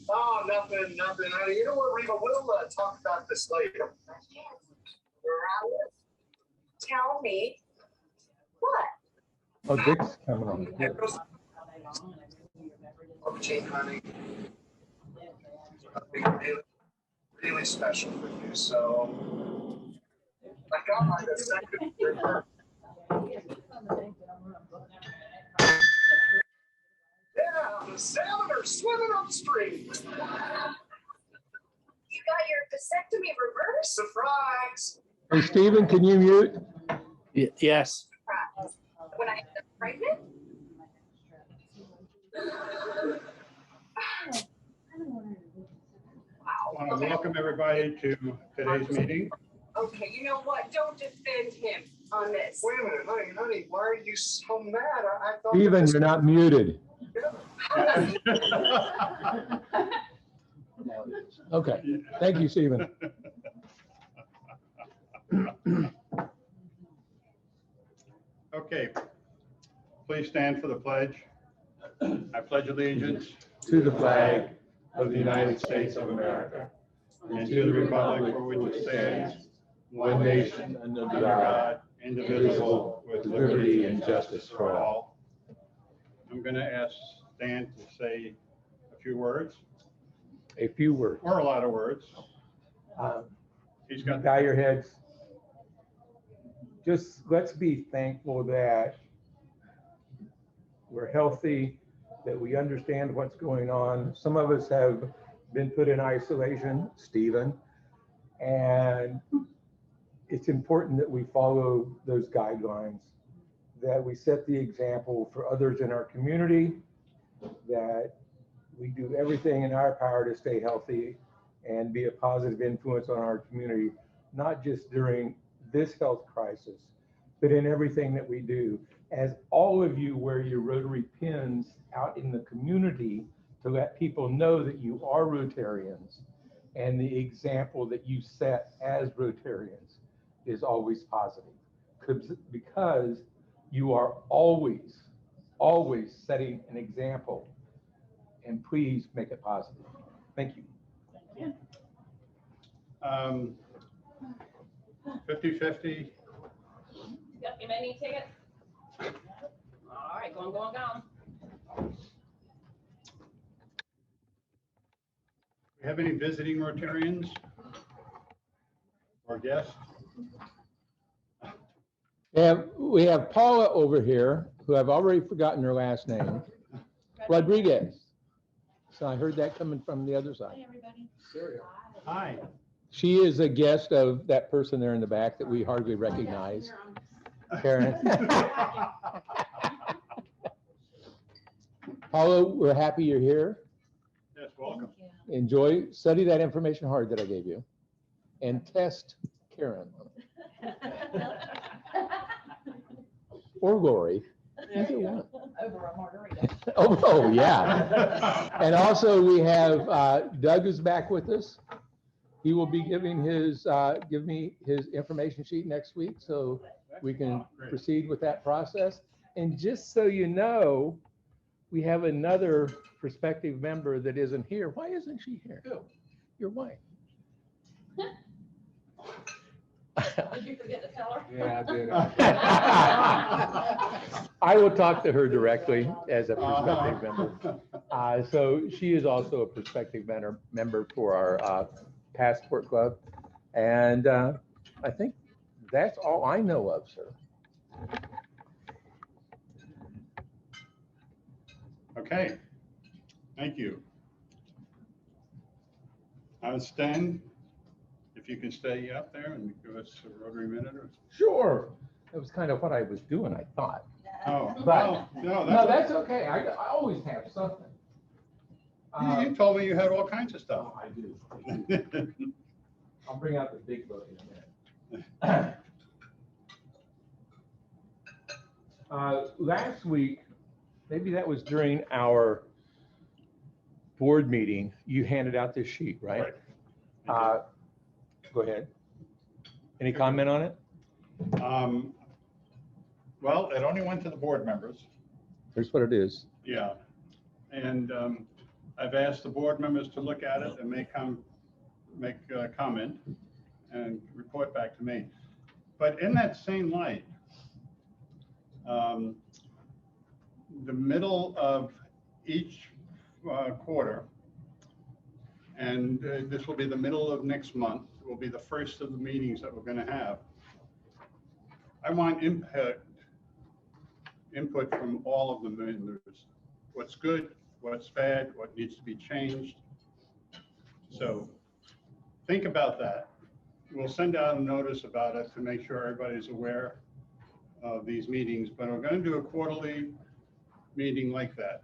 Oh, nothing. You know what, Reba? We'll talk about this later. Tell me what? Oh, Dick's coming on. Honey. Really, really special for you. So I got like a second river. Yeah, the salmon are swimming upstream. You got your vasectomy reversed? Surprise. Hey, Stephen, can you mute? Yes. When I was pregnant? I want to welcome everybody to today's meeting. Okay, you know what? Don't defend him on this. Wait a minute, honey, why are you so mad? I thought Stephen, you're not muted. Okay, thank you, Stephen. Okay, please stand for the pledge. I pledge allegiance To the flag of the United States of America and to the republic for which it stands, one nation, under God, indivisible, with liberty and justice for all. I'm going to ask Stan to say a few words, A few words. or a lot of words. He's got Bow your heads. Just let's be thankful that we're healthy, that we understand what's going on. Some of us have been put in isolation, Stephen, and it's important that we follow those guidelines, that we set the example for others in our community, that we do everything in our power to stay healthy and be a positive influence on our community, not just during this health crisis, but in everything that we do. As all of you wear your Rotary pins out in the community to let people know that you are Rotarians, and the example that you set as Rotarians is always positive, because you are always setting an example, and please make it positive. Thank you. 50-50. Yep, you may need tickets. All right, going. We have any visiting Rotarians or guests? We have Paula over here, who I've already forgotten her last name, Rodriguez. So I heard that coming from the other side. Hey, everybody. Hi. She is a guest of that person there in the back that we hardly recognize, Karen. Paula, we're happy you're here. Yes, welcome. Enjoy, study that information hard that I gave you, and test Karen. Or Lori. Either one. Over a margarita. Oh, yeah. And also we have Doug is back with us. He will be giving his give me his information sheet next week, so we can proceed with that process. And just so you know, we have another prospective member that isn't here. Why isn't she here? Your wife. Did you forget to tell her? Yeah, I did. I will talk to her directly as a prospective member. So she is also a prospective member for our Passport Club. And I think that's all I know of, sir. Okay, thank you. Stan, if you can stay up there and give us a Rotary minute or. Sure. That was kind of what I was doing, I thought. Oh, But no, no, that's okay. I always have something. You told me you had all kinds of stuff. Oh, I do. I'll bring out the big book in a minute. Last week, maybe that was during our board meeting, you handed out this sheet, right? Go ahead. Any comment on it? Well, it only went to the board members. Here's what it is. Yeah. And I've asked the board members to look at it and make comment and report back to me. But in that same light, the middle of each quarter, and this will be the middle of next month, will be the first of the meetings that we're going to have. I want input from all of the members. What's good, what's bad, what needs to be changed. So think about that. We'll send out a notice about it to make sure everybody's aware of these meetings, but we're going to do a quarterly meeting like that.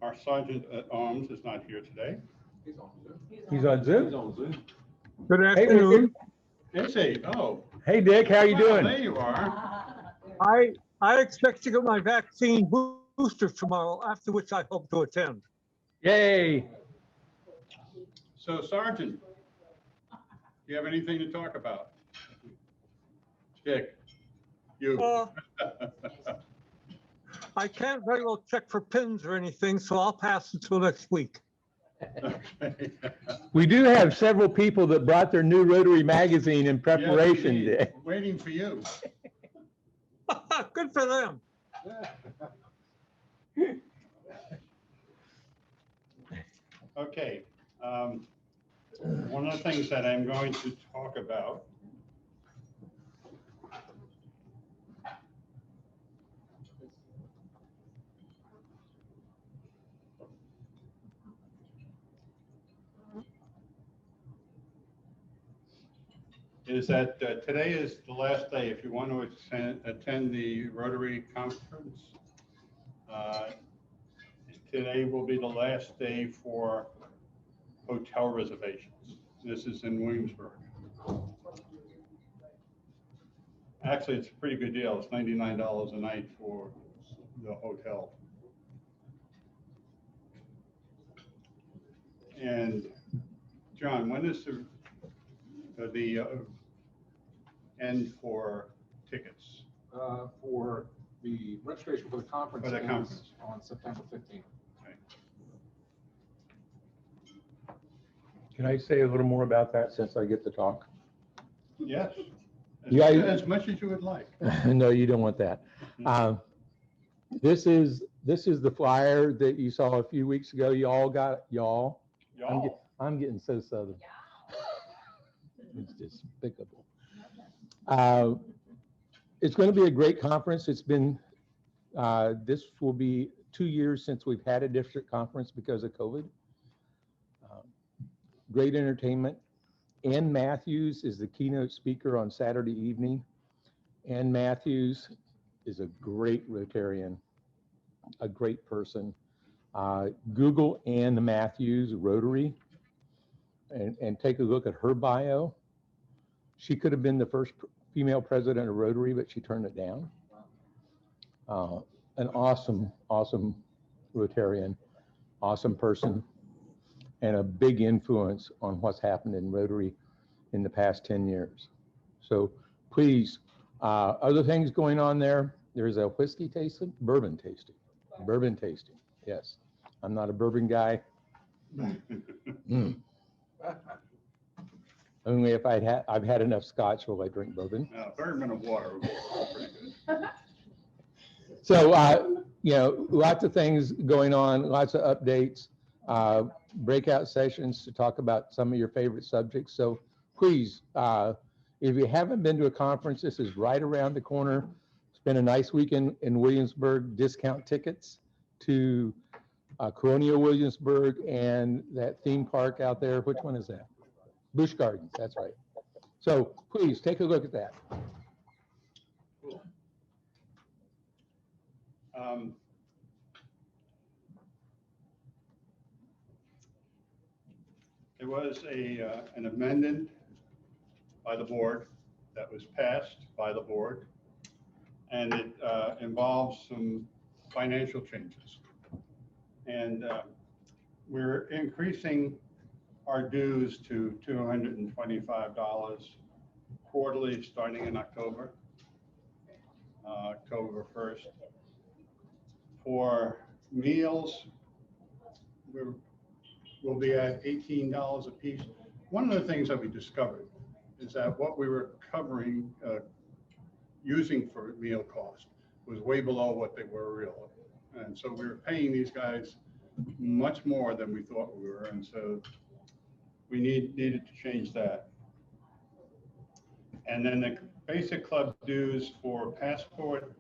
Our Sergeant at Arms is not here today. He's on Zoom. Good Hey, afternoon. Is he? Oh. Hey, Dick, how you Well, doing? there you are. I expect to get my vaccine booster tomorrow, after which I hope to attend. Yay. So Sergeant, do you have anything to talk about? Dick, you. I can't very well check for pins or anything, so I'll pass until next week. Okay. We do have several people that brought their new Rotary magazine in preparation, Yes, indeed. Dick. Waiting for you. Good for them. Okay. One of the things that I'm going to talk about is that today is the last day if you want to attend the Rotary Conference. Today will be the last day for hotel reservations. This is in Williamsburg. Actually, it's a pretty good deal. It's $99 a night for the hotel. And John, when is the end for tickets? For the registration for the conference For the ends conference. on September 15th. Can I say a little more about that since I get to talk? Yes. Yeah, As much as you would like. No, you don't want that. This is the flyer that you saw a few weeks ago. Y'all got y'all. I'm getting so southern. It's despicable. It's going to be a great conference. It's been, this will be 2 years since we've had a district conference because of COVID. Great entertainment. Ann Matthews is the keynote speaker on Saturday evening. Ann Matthews is a great Rotarian, a great person. Google Ann Matthews Rotary and take a look at her bio. She could have been the first female president of Rotary, but she turned it down. An awesome, awesome Rotarian, awesome person, and a big influence on what's happened in Rotary in the past 10 years. So please, other things going on there. There's a whiskey tasting, bourbon tasting, yes. I'm not a bourbon guy. Only if I've had enough scotch will I drink bourbon. Bourbon and water would be pretty good. So, you know, lots of things going on, lots of updates, breakout sessions to talk about some of your favorite subjects. So please, if you haven't been to a conference, this is right around the corner. Spend a nice weekend in Williamsburg, discount tickets to Colonial Williamsburg and that theme park out there. Which one is that? Busch Gardens, that's right. So please take a look at that. Cool. There was an amendment by the board that was passed by the board, and it involves some financial changes. And we're increasing our dues to $225 quarterly starting in October. October 1st. For meals, we'll be at $18 a piece. One of the things that we discovered is that what we were covering, using for meal cost was way below what they were really. And so we were paying these guys much more than we thought we were. And so we needed to change that. And then the basic club dues for passport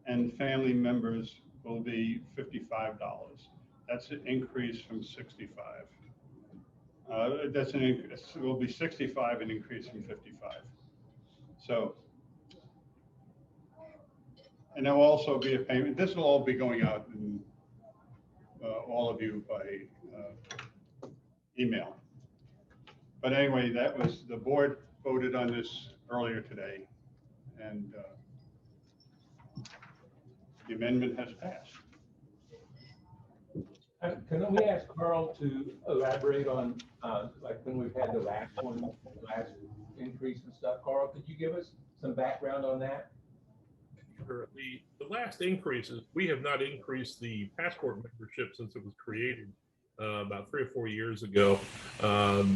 and family members will be $55. That's an increase from 65. It will be 65, an increase from 55. So, and there will also be a payment. This will all be going out in all of you by email. But anyway, that was, the board voted on this earlier today, and the amendment has passed. Can we ask Carl to elaborate on, like when we've had the last increase and stuff? Carl, could you give us some background on that? Sure. The last increases, we have not increased the passport membership since it was created about 3 or 4 years ago,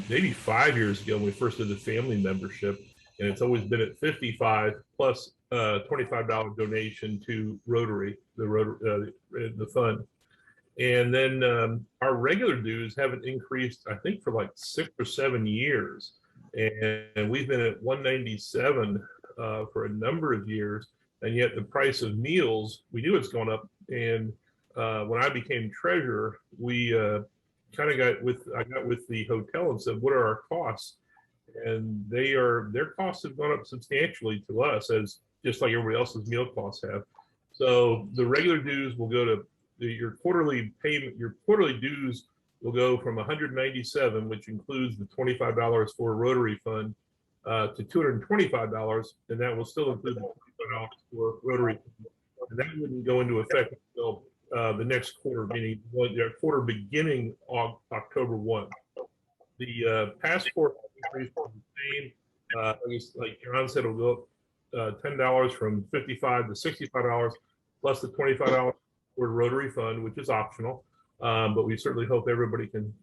maybe 5 years ago when we first did the family membership, and it's always been at 55 plus $25 donation to Rotary, the fund. And then our regular dues haven't increased, I think, for like 6 or 7 years. And we've been at $197 for a number of years. And yet the price of meals, we knew it's gone up. And when I became treasurer, we kind of got with the hotel and said, what are our costs? And their costs have gone up substantially to us, as just like everybody else's meal costs have. So the regular dues will go to your quarterly payment. Your quarterly dues will go from $197, which includes the $25 for a Rotary fund, to $225, and that will still include the $25 for Rotary. And that wouldn't go into effect until the next quarter, meaning the quarter beginning on October 1. The passport increase is the same. Like John said, it'll go up $10 from $55 to $65, plus the $25 for the Rotary fund, which is optional. But we certainly hope everybody can,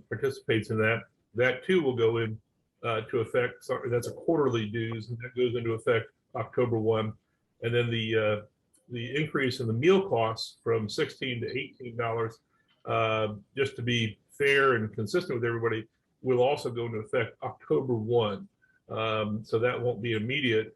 participates in that. That too will go in to effect. Sorry, that's a quarterly dues, and that goes into effect October 1. And then the increase in the meal costs from $16 to $18, just to be fair and consistent with everybody, will also go into effect October 1. So that won't be immediate.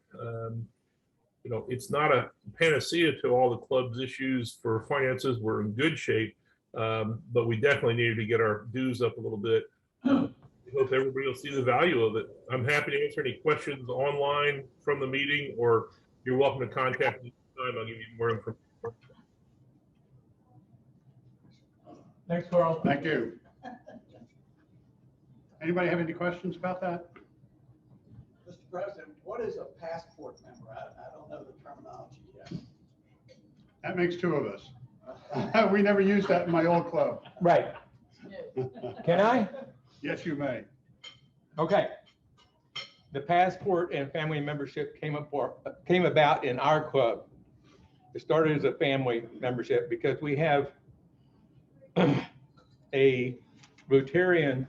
It's not a panacea to all the club's issues for finances. We're in good shape, but we definitely needed to get our dues up a little bit. I hope everybody will see the value of it. I'm happy to answer any questions online from the meeting, or you're welcome to contact me anytime. I'll give you more information. Thanks, Carl. Thank you. Anybody have any questions about that? Mr. President, what is a passport member? I don't know the terminology yet. That makes 2 of us. We never used that in my old club. Right. Can I? Yes, you may. Okay. The passport and family membership came about in our club. It started as a family membership because we have a Rotarian.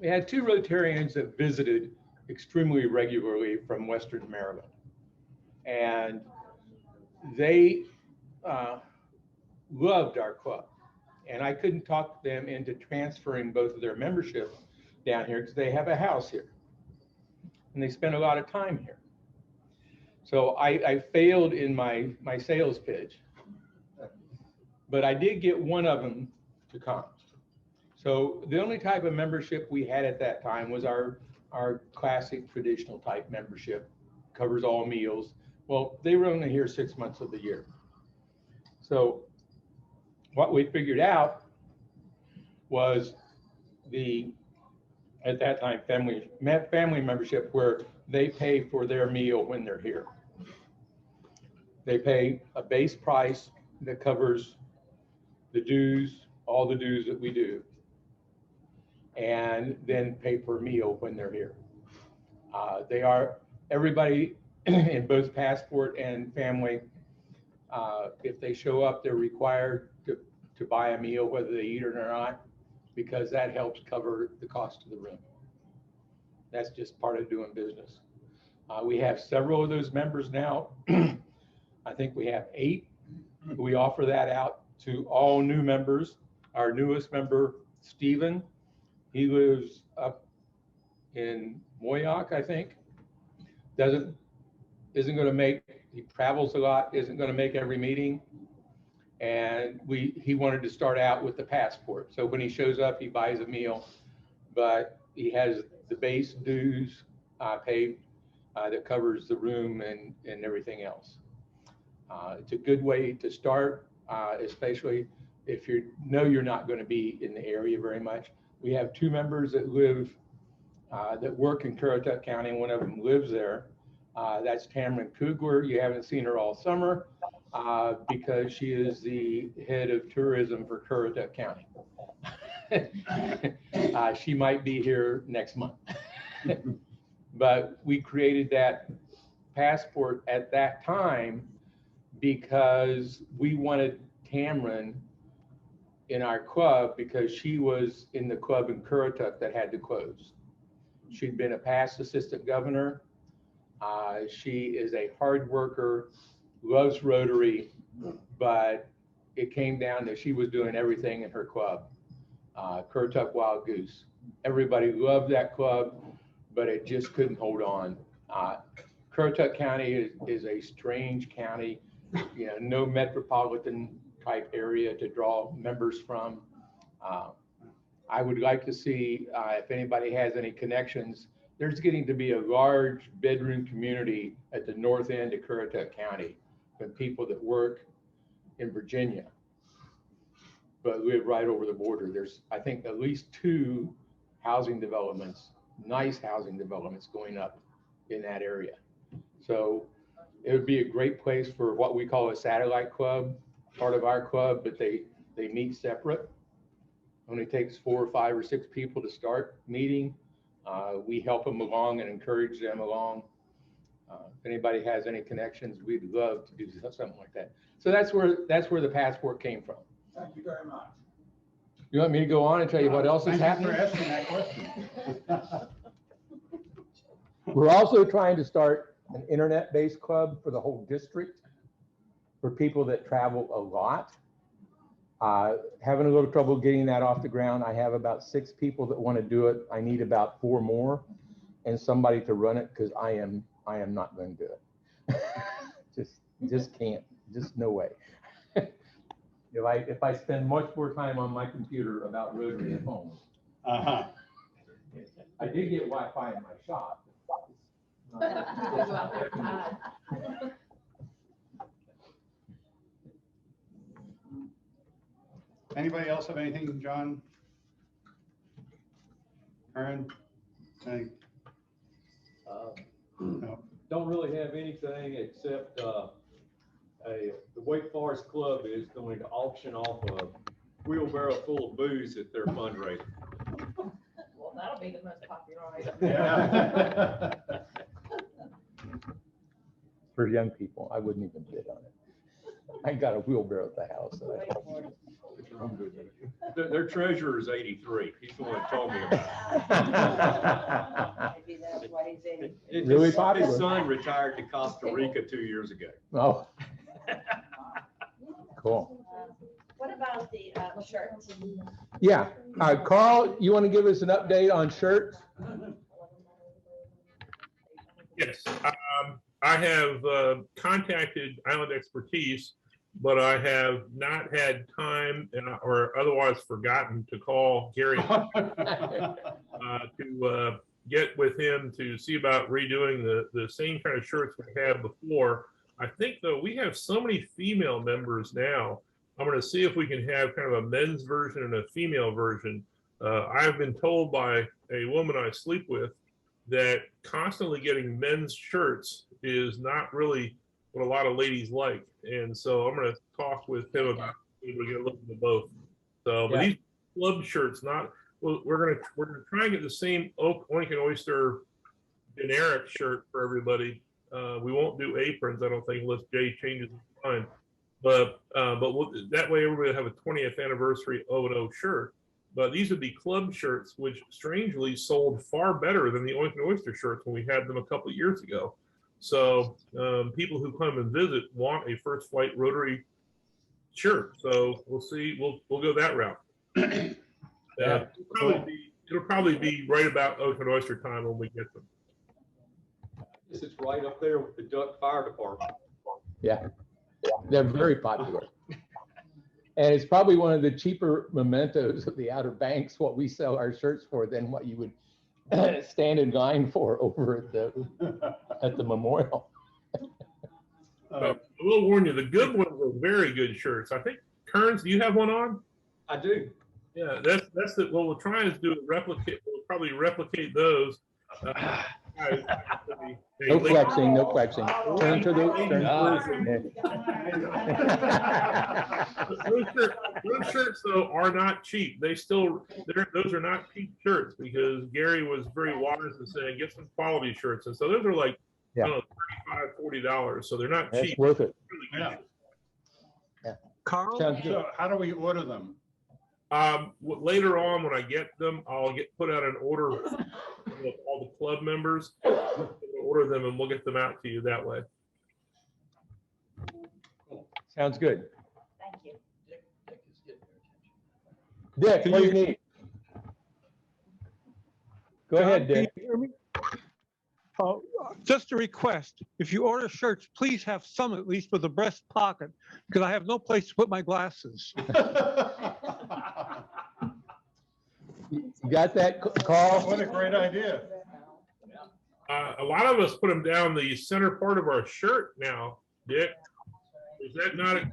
We had 2 Rotarians that visited extremely regularly from Western Maryland. And they loved our club. And I couldn't talk them into transferring both of their membership down here because they have a house here. And they spend a lot of time here. So I failed in my sales pitch. But I did get one of them to come. So the only type of membership we had at that time was our classic traditional type membership, covers all meals. Well, they were only here 6 months of the year. So what we figured out was at that time, family membership, where they pay for their meal when they're here. They pay a base price that covers the dues, all the dues that we do, and then pay per meal when they're here. Everybody in both passport and family. If they show up, they're required to buy a meal, whether they eat it or not, because that helps cover the cost of the room. That's just part of doing business. We have several of those members now. I think we have 8. We offer that out to all new members. Our newest member, Stephen, he lives up in Moyock, I think. Isn't going to make, he travels a lot, isn't going to make every meeting. And he wanted to start out with the passport. So when he shows up, he buys a meal, but he has the base dues paid that covers the room and everything else. It's a good way to start, especially if you know you're not going to be in the area very much. We have 2 members that that work in Currituck County, and one of them lives there. That's Tamron Kugler. You haven't seen her all summer because she is the head of tourism for Currituck County. She might be here next month. But we created that passport at that time because we wanted Tamron in our club because she was in the club in Currituck that had to close. She'd been a past assistant governor. She is a hard worker, loves Rotary, but it came down that she was doing everything in her club, Currituck Wild Goose. Everybody loved that club, but it just couldn't hold on. Currituck County is a strange county, no metropolitan type area to draw members from. I would like to see if anybody has any connections. There's getting to be a large bedroom community at the north end of Currituck County from people that work in Virginia, but live right over the border. There's, I think, at least 2 housing developments, nice housing developments going up in that area. So it would be a great place for what we call a satellite club, part of our club, but they meet separate. Only takes 4 or 5 or 6 people to start meeting. We help them along and encourage them along. If anybody has any connections, we'd love to do something like that. So that's where the passport came from. Thank you very much. You want me to go on and tell you what else is happening? Thank you for asking that question. We're also trying to start an internet-based club for the whole district for people that travel a lot. Having a little trouble getting that off the ground. I have about 6 people that want to do it. I need about 4 more and somebody to run it because I am not going to do it. just can't, just no way. If I spend much more time on my computer about Rotary at home. I did get Wi-Fi in my shop. Anybody else have anything, John? Aaron? No. Don't really have anything except the Wake Forest Club is going to auction off a wheelbarrow full of booze at their fundraiser. Well, that'll be the most popular item. Yeah. For young people, I wouldn't even bid on it. I got a wheelbarrow at the house. So Their treasurer is 83. He's the one that told me about it. Maybe that's why he's in. Really popular. His son retired to Costa Rica 2 years ago. Oh, cool. What about the shirts? Yeah, Carl, you want to give us an update on shirts? Yes, I have contacted Island Expertise, but I have not had time or otherwise forgotten to call Gary to get with him to see about redoing the same kind of shirts we had before. I think, though, we have so many female members now. I'm going to see if we can have kind of a men's version and a female version. I've been told by a woman I sleep with that constantly getting men's shirts is not really what a lot of ladies like. And so I'm going to talk with him about if we get a look at both. So, but these club shirts, we're going to try and get the same Oink and Oyster generic shirt for everybody. We won't do aprons, I don't think, unless Jay changes his mind. But that way everybody will have a 20th anniversary O&O shirt. But these would be club shirts, which strangely sold far better than the Oink and Oyster shirts when we had them a couple of years ago. So people who come and visit want a First Flight Rotary shirt. So we'll see. We'll go that route. It'll probably be right about Oink and Oyster time when we get them. This is right up there with the Duck Fire Department. Yeah, they're very popular. And it's probably one of the cheaper mementos of the Outer Banks, what we sell our shirts for, than what you would stand in line for over at the memorial. I will warn you, the good ones are very good shirts. I think, Kearns, do you have one on? I do. Yeah, that's what we'll try is do replicate. We'll probably replicate those. No flexing, no flexing. Turn to the Those shirts though are not cheap. Those are not cheap shirts, because Gary was very wise in saying get some quality shirts, and so those are like I don't know, $35, $40. So they're not cheap. That's worth it. Yeah. Carl? So how do we order them? Later on, when I get them, I'll put out an order with all the club members. We'll order them and we'll get them out to you that way. Sounds good. Thank you. Dick, what do you need? Go ahead, Dick. Can you hear me? Just a request, if you order shirts, please have some at least with a breast pocket, because I have no place to put my glasses. You got that, Carl? What a great idea. A lot of us put them down the center part of our shirt now, Dick. Is that not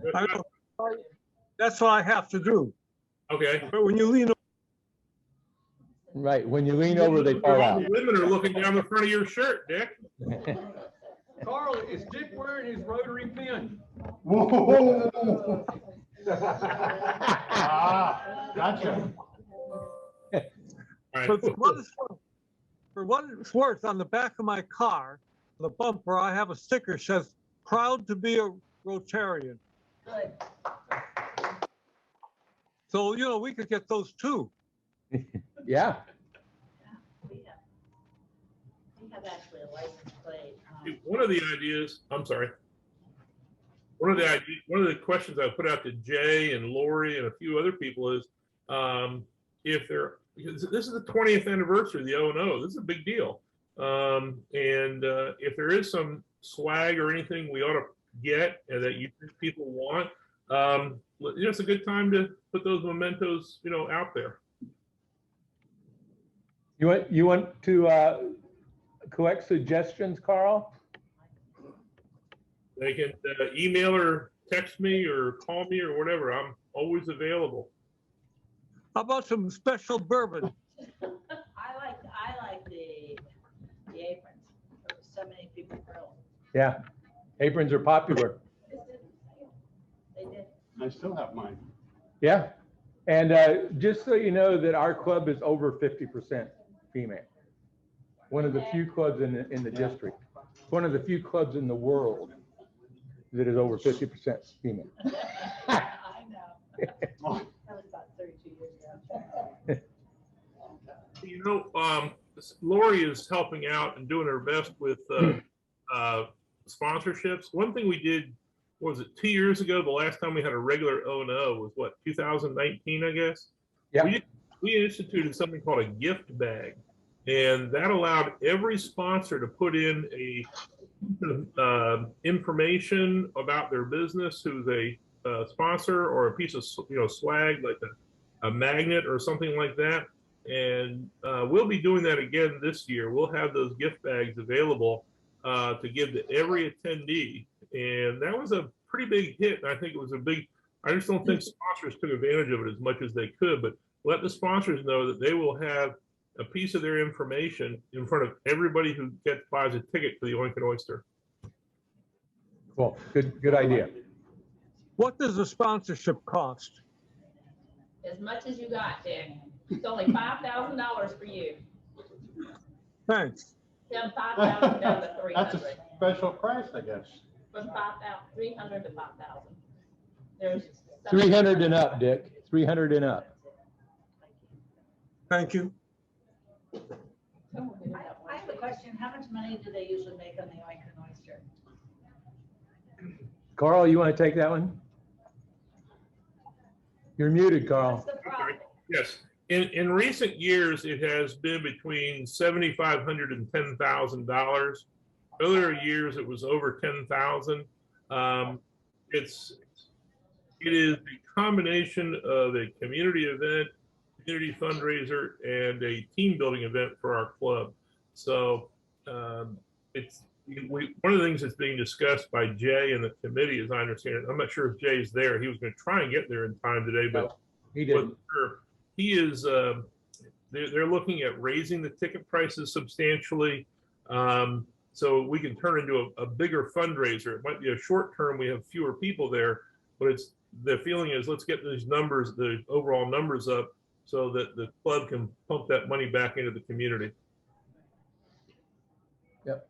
That's what I have to do. okay? But when you lean over, Right, when you lean over, they fall out. The women are looking down the front of your shirt, Dick. Carl, is Dick wearing his Rotary pin? Whoa. Gotcha. All right. for what it's worth, on the back of my car, the bumper, I have a sticker that says, "Proud to be a Rotarian." Good. So, we could get those too. Yeah. We have actually a license plate. One of the ideas, I'm sorry. One of the questions I put out to Jay and Lori and a few other people is, because this is the 20th anniversary of the O&O, this is a big deal. If there is some swag or anything we ought to get and that you think people want, it's a good time to put those mementos, out there. You want to collect suggestions, Carl? They can email or text me or call me or whatever. I'm always available. How about some special bourbon? I like the aprons. There was so many people grilled. Yeah, aprons are popular. They did. I still have mine. Yeah, and just so you know that our club is over 50% female. One of the few clubs in the district. One of the few clubs in the world that is over 50% female. I know. That was about 32 years ago. Lori is helping out and doing her best with sponsorships. One thing we did, what was it, 2 years ago, the last time we had a regular O&O was what, 2019, I guess? Yeah. We instituted something called a gift bag. And that allowed every sponsor to put in a information about their business, who's a sponsor, or a piece of swag like a magnet or something like that. And we'll be doing that again this year. We'll have those gift bags available to give to every attendee. And that was a pretty big hit. And I think it was I just don't think sponsors took advantage of it as much as they could, but let the sponsors know that they will have a piece of their information in front of everybody who buys a ticket for the Oink and Oyster. Cool, good idea. What does the sponsorship cost? As much as you got, Dick. It's only $5,000 for you. Thanks. Down 5,000 down to 300. special price, I guess. From 5,000, 300 to 5,000. There's 300 and up, Dick, 300 and up. Thank you. I have a question. How much money do they usually make on the Oyster and Oyster? Carl, you want to take that one? You're muted, Carl. What's the profit? Yes. In recent years, it has been between $7,500 and $10,000. Earlier years, it was over 10,000. It is a combination of a community event, community fundraiser, and a team building event for our club. So one of the things that's being discussed by Jay and the committee, as I understand it, I'm not sure if Jay's there. He was going to try and get there in time today, but No, he didn't. He is. They're looking at raising the ticket prices substantially, so we can turn into a bigger fundraiser. It might be a short term. We have fewer people there, but the feeling is let's get these numbers, the overall numbers up, so that the club can pump that money back into the community. Yep.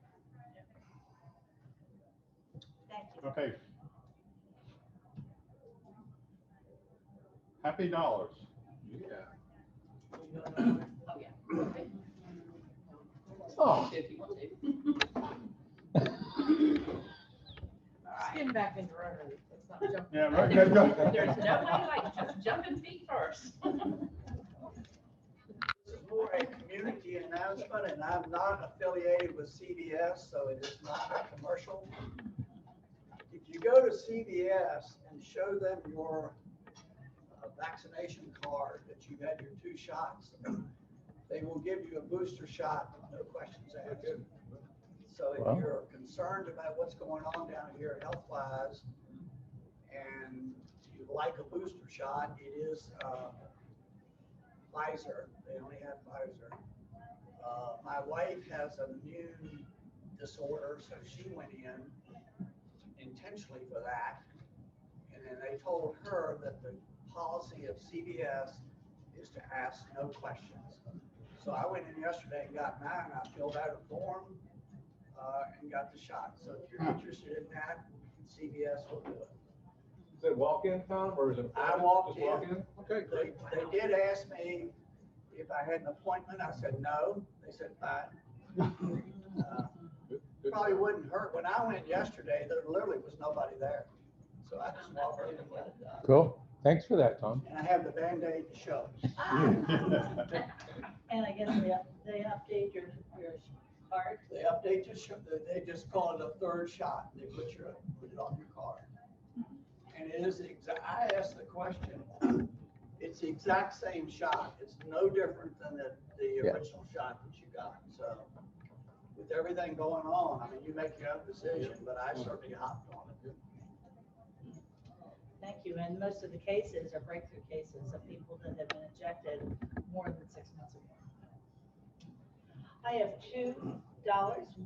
Thank you. Okay. Happy dollars. Oh. Getting back into rotary. Let's not jump. Yeah, right. Good, good. There's nobody like just jumping feet first. This is more a community announcement, and I'm not affiliated with CVS, so it is not a commercial. If you go to CVS and show them your vaccination card that you've had your 2 shots, they will give you a booster shot, no questions asked. So if Wow. you're concerned about what's going on down here health-wise, and you like a booster shot, it is Pfizer. They only have Pfizer. My wife has an immune disorder, so she went in intentionally for that. And then they told her that the policy of CVS is to ask no questions. So I went in yesterday and got mine. I filled out a form and got the shot. So if you're interested in that, CVS will do it. Is it walk-in, Tom, or is it? I walked just in. Okay, They, great. they did ask me if I had an appointment. I said no. They said fine. Probably wouldn't hurt. When I went yesterday, there literally was nobody there. So I just walked in and got it done. Cool. Thanks for that, Tom. And I have the Band-Aid to show. And I guess they update your card. They update your, they just call it a 3rd shot. They put it on your card. And it is I asked the question, it's the exact same shot. It's no different than the original shot that you got. So with everything going on, I mean, you make your own decision, but I certainly hopped on it. Thank you. And most of the cases are breakthrough cases of people that have been injected more than 6 months ago. I have $2.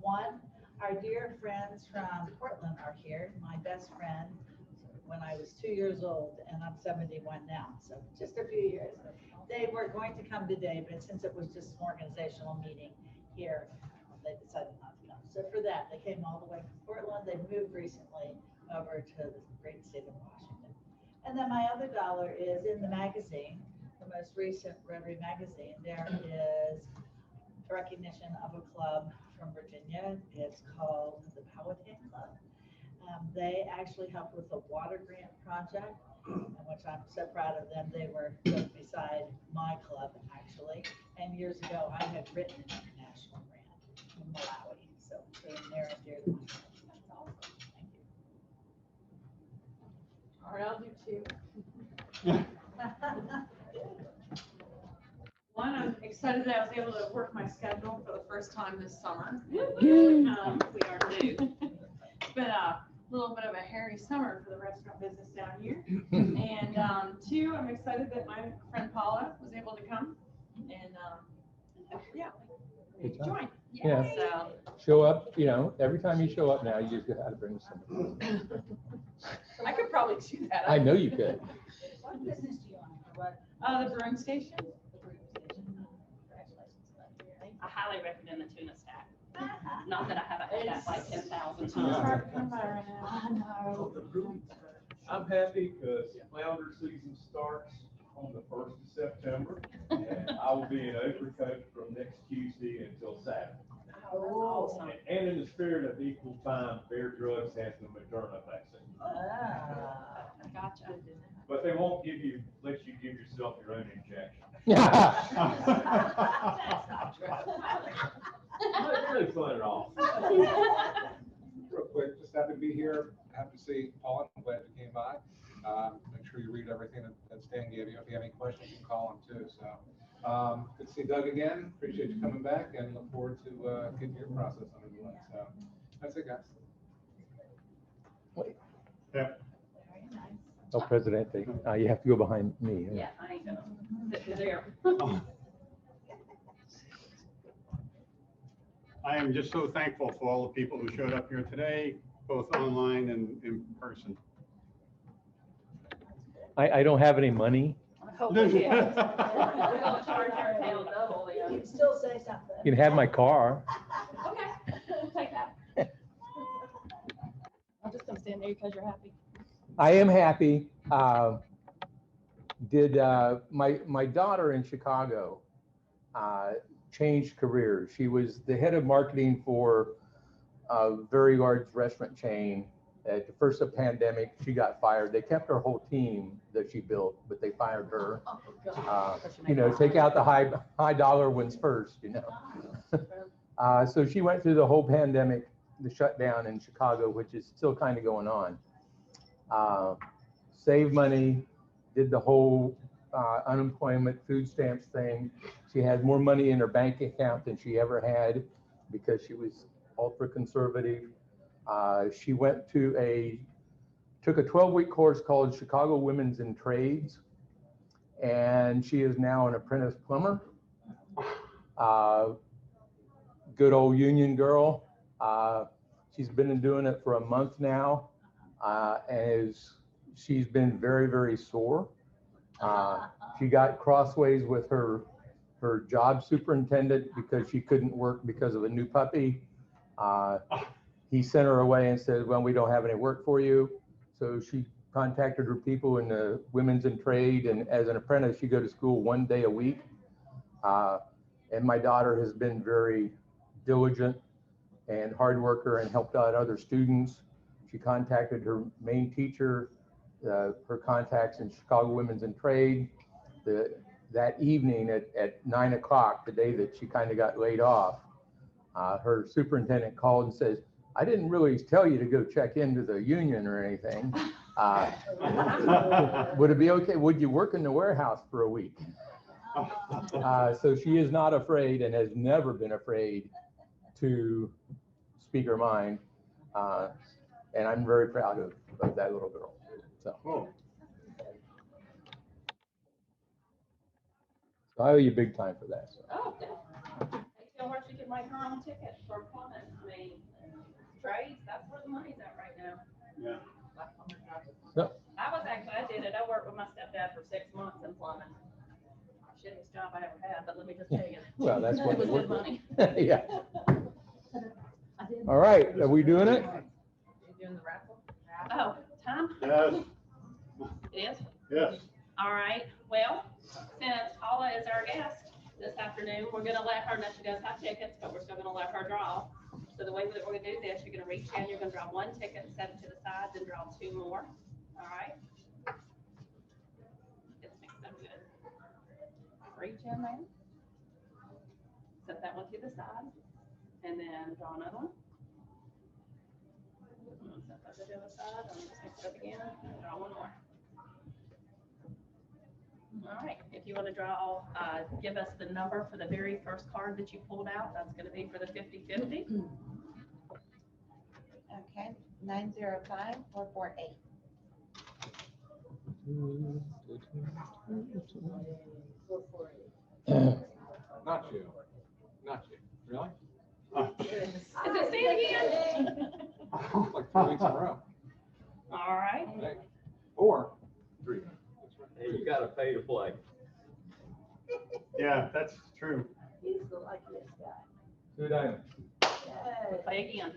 One, our dear friends from Portland are here. My best friend when I was 2 years old, and I'm 71 now, so just a few years. They were going to come today, but since it was just an organizational meeting here, they decided not to come. So for that, they came all the way from Portland. They moved recently over to the great state of Washington. And then my other $1 is in the magazine, the most recent Rotary magazine. There is a recognition of a club from Virginia. It's called the Powhatan Club. They actually helped with the water grant project, which I'm so proud of them. They were just beside my club, actually. And years ago, I had written an international grant in Malawi. So they're near and dear to my heart. That's awesome. Thank you. All right, I'll do 2. One, I'm excited that I was able to work my schedule for the first time this summer. We are new. It's been a little bit of a hairy summer for the restaurant business down here. And 2, I'm excited that my friend Paula was able to come and join. Yeah. So Show up, every time you show up now, you just got to bring something. I could probably do that. I know you could. What business do you own? What? The brewing station. Congratulations. I highly recommend the tuna stack. Not that I haven't had that like 10,000 It's times. hard to come by right now. I know. I'm happy because flounder season starts on the 1st of September. And I will be in Overcoat from next Tuesday until Saturday. Oh. And in the spirit of equal time, Bear Drugs has the Moderna vaccine. Ah. Gotcha. But they won't let you give yourself your own injection. That's not true. Not really fun at all. Real quick, just happy to be here. Happy to see Paul. I'm glad you came by. Make sure you read everything that Stan gave you. If you have any questions, you can call him too. So, good to see Doug again. Appreciate you coming back and look forward to getting your process under the way. So, that's it, guys. Yeah. Very nice. Oh, Presidente, you have to go behind me. Yeah, I ain't gonna sit there. I am just so thankful for all the people who showed up here today, both online and in person. I don't have any money. Hopefully, yeah. We're gonna charge our town double, You yeah. can still say something. You can have my car. Okay, we'll take that. I'm just gonna stand there because you're happy. I am happy. My daughter in Chicago changed careers. She was the head of marketing for a very large restaurant chain. At the first of the pandemic, she got fired. They kept her whole team that she built, but they fired her. Oh, God. Take out the high dollar ones first, So she went through the whole pandemic, the shutdown in Chicago, which is still kind of going on. Saved money, did the whole unemployment food stamps thing. She had more money in her bank account than she ever had because she was ultra conservative. She took a 12-week course called Chicago Women's in Trades, and she is now an apprentice plumber. Good old union girl. She's been doing it for a month now, as she's been very, very sore. She got crossways with her job superintendent because she couldn't work because of a new puppy. He sent her away and said, well, we don't have any work for you. So she contacted her people in the women's in trade, and as an apprentice, she go to school 1 day a week. And my daughter has been very diligent and hard worker and helped out other students. She contacted her main teacher, her contacts in Chicago Women's in Trade. That evening at 9 o'clock, the day that she kind of got laid off, her superintendent called and says, I didn't really tell you to go check into the union or anything. Would it be okay? Would you work in the warehouse for a week? So she is not afraid and has never been afraid to speak her mind. And I'm very proud of that little girl. So. Cool. So I owe you big time for that. So. Oh, yeah. They tell her she can write her own ticket for plumbing. I mean, trades, that's where the money's at right now. Yeah. I did it. I worked with my stepdad for 6 months in plumbing. Shittiest job I ever had, but let me just tell you. Well, that's what it was it good was. money. Yeah. I did. All right. Are we doing it? You doing the raffle? Oh, time? Yes. It is? Yes. All right. Well, since Paula is our guest this afternoon, we're gonna let her know she does have tickets, but we're still gonna let her draw. So the way that we're gonna do this, you're gonna reach in, you're gonna draw 1 ticket, set it to the side, then draw 2 more. All right? It's mixed up good. Reach in there. Set that one to the side, and then draw another one. Set that to the other side, and just mix it up again, and draw 1 more. All right, if you want to draw, give us the number for the very first card that you pulled out. That's going to be for the 50/50. Okay, 905448. Not you. Not you. Really? Is it Stan again? Like 3 weeks in a row. All right. Hey, 4. 3. Hey, you gotta pay to play. Yeah, that's true. He's the luckiest guy. Two diamonds. Yeah. We'll play again.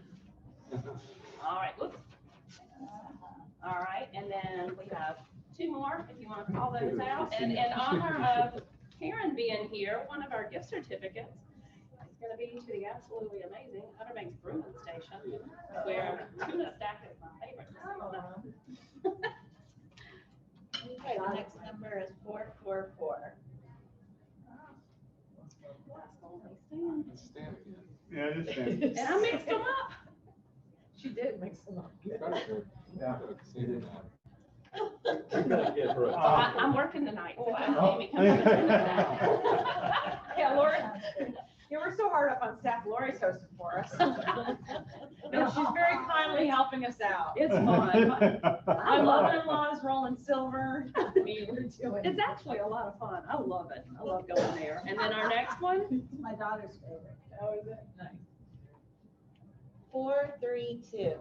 All right, whoops. All right, and then we have two more, if you want to call those out. And in honor of Karen being here, one of our gift certificates is going to be to the absolutely amazing Outer Banks Brewing Station, where tuna stack is my favorite. Okay, the next number is 444. Yeah, it is. And I mixed them up. She did mix them up. Yeah. I'm working tonight. So I don't need me coming to tonight. Yeah, Lori, yeah, we're so hard up on staff. Lori's hosting for us. And she's very kindly helping us out. It's fun. My mother-in-law is rolling silver. It's actually a lot of fun. I love it. I love going there. And then our next one. It's my daughter's favorite. Oh, is it? Nice. 432.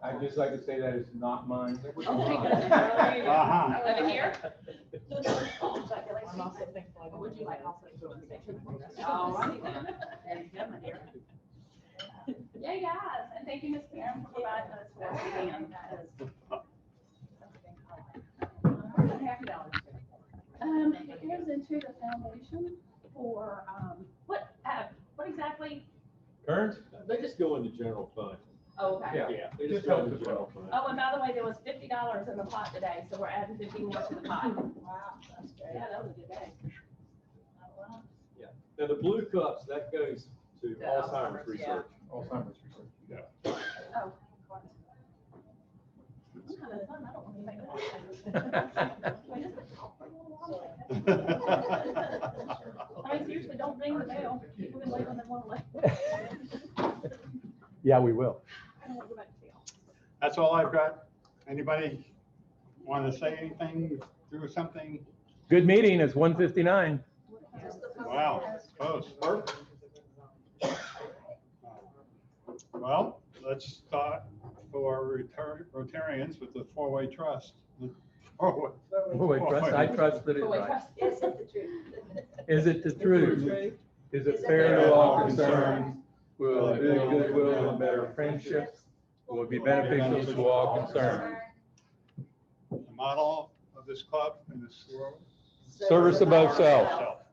I'd just like to say that is not mine. Oh, thank goodness. Uh-huh. Over here. I'm also thankful. Would you like also to join the station? All righty then. There you go, my dear. Yay, guys, and thank you, Ms. Karen, for providing us with the again. It goes into the foundation for, what exactly? Current? They just go in the general fund. Oh, okay. Yeah, they just go in the general fund. Oh, and by the way, there was $50 in the pot today, so we're adding 50 more to the pot. Wow, that's great. Yeah, that was a good day. Oh, wow. Yeah. Now, the blue cups, that goes to To Alzheimer's Alzheimer's, research. Alzheimer's research. Yeah. Oh. I'm kind of fun. I don't want to make I mean, seriously, don't ring the bell. People can leave when they want to leave. Yeah, we will. I don't want to go back to jail. That's all I've got. Anybody want to say anything, do something? Good meeting. It's 1:59. Wow, close. Well, let's start for Rotarians with the four-way trust. Four-way trust. I trust that it's Four-way right. trust. Is it the truth? Is it the truth? Is it fair to all concerned? Will it build goodwill and better friendships? Will it be beneficial to all concerned? The model of this club and this Service above self. self.